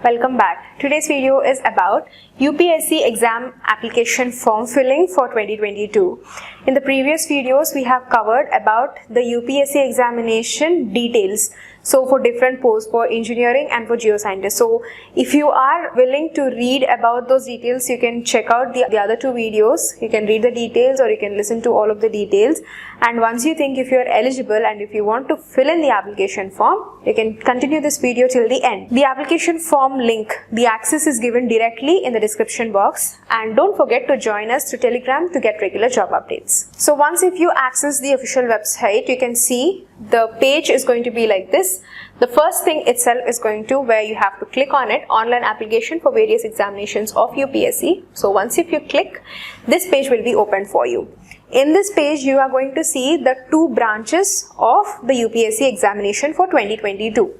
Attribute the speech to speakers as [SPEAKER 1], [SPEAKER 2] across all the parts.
[SPEAKER 1] Welcome back. Today's video is about UPSC exam application form filling for 2022. In the previous videos, we have covered about the UPSC examination details. So for different posts for engineering and for geoscientists. So if you are willing to read about those details, you can check out the other two videos. You can read the details or you can listen to all of the details. And once you think if you are eligible and if you want to fill in the application form, you can continue this video till the end. The application form link, the access is given directly in the description box. And don't forget to join us through Telegram to get regular job updates. So once if you access the official website, you can see the page is going to be like this. The first thing itself is going to where you have to click on it, online application for various examinations of UPSC. So once if you click, this page will be opened for you. In this page, you are going to see the two branches of the UPSC examination for 2022.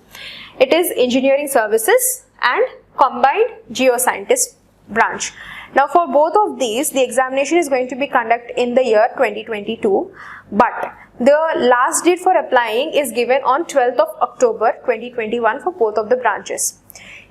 [SPEAKER 1] It is Engineering Services and Combined Geoscientist branch. Now for both of these, the examination is going to be conducted in the year 2022, but the last date for applying is given on 12th of October 2021 for both of the branches.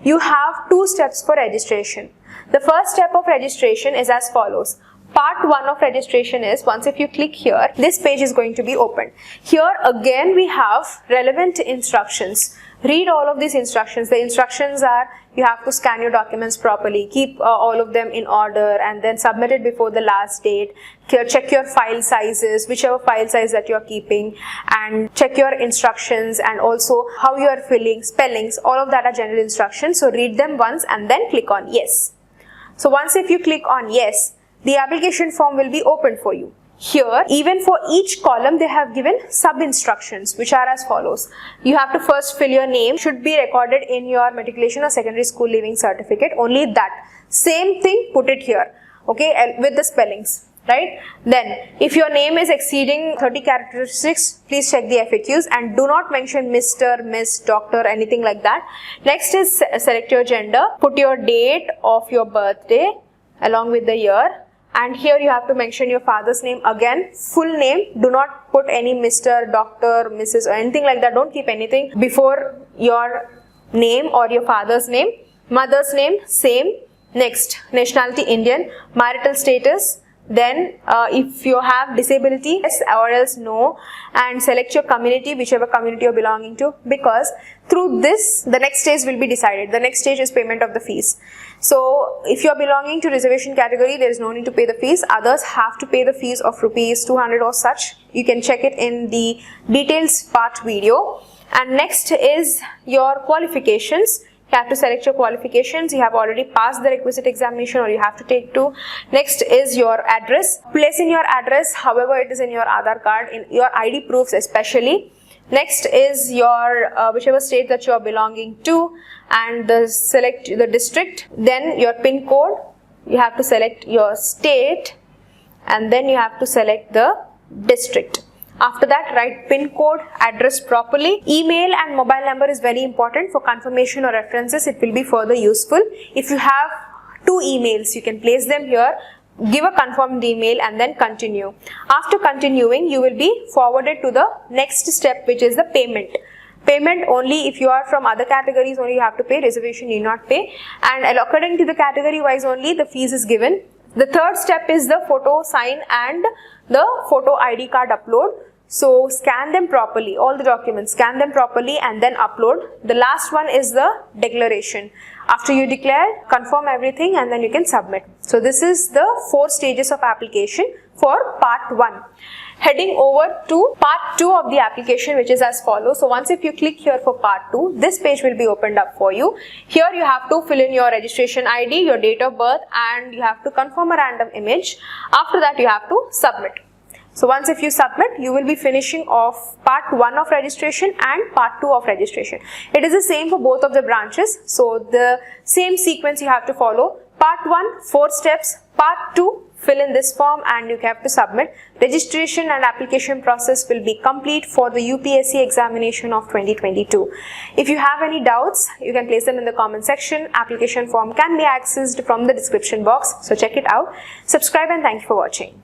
[SPEAKER 1] You have two steps for registration. The first step of registration is as follows. Part 1 of registration is, once if you click here, this page is going to be opened. Here again we have relevant instructions. Read all of these instructions. The instructions are, you have to scan your documents properly, keep all of them in order and then submit it before the last date. Check your file sizes, whichever file size that you are keeping, and check your instructions and also how you are filling, spellings, all of that are general instructions. So read them once and then click on yes. So once if you click on yes, the application form will be opened for you. Here, even for each column, they have given sub-instructions, which are as follows. You have to first fill your name, should be recorded in your matriculation or secondary school leaving certificate, only that. Same thing, put it here, okay, and with the spellings, right? Then, if your name is exceeding 30 characteristics, please check the FAQs and do not mention Mr., Miss, Doctor, anything like that. Next is select your gender, put your date of your birthday along with the year. And here you have to mention your father's name again, full name. Do not put any Mr., Doctor, Mrs. or anything like that. Don't keep anything before your name or your father's name. Mother's name, same. Next, nationality Indian, marital status. Then if you have disability, yes or else no, and select your community, whichever community you're belonging to, because through this the next stage will be decided. The next stage is payment of the fees. So if you're belonging to reservation category, there is no need to pay the fees. Others have to pay the fees of rupees 200 or such. You can check it in the details part video. And next is your qualifications. You have to select your qualifications. You have already passed the requisite examination or you have to take two. Next is your address. Place in your address, however it is in your Aadhaar card, in your ID proofs especially. Next is your whichever state that you are belonging to, and select the district. Then your PIN code. You have to select your state and then you have to select the district. After that, write PIN code, address properly. Email and mobile number is very important for confirmation or references. It will be further useful. If you have two emails, you can place them here. Give a confirmed email and then continue. After continuing, you will be forwarded to the next step, which is the payment. Payment only if you are from other categories, only you have to pay. Reservation you not pay. And according to the category wise only, the fees is given. The third step is the photo sign and the photo ID card upload. So scan them properly, all the documents, scan them properly and then upload. The last one is the declaration. After you declare, confirm everything and then you can submit. So this is the 4 stages of application for part 1. Heading over to part 2 of the application, which is as follows. So once if you click here for part 2, this page will be opened up for you. Here you have to fill in your registration ID, your date of birth, and you have to confirm a random image. After that you have to submit. So once if you submit, you will be finishing off part 1 of registration and part 2 of registration. It is the same for both of the branches. So the same sequence you have to follow. Part 1, 4 steps. Part 2, fill in this form and you have to submit. Registration and application process will be complete for the UPSC examination of 2022. If you have any doubts, you can place them in the comment section. Application form can be accessed from the description box. So check it out. Subscribe and thank you for watching.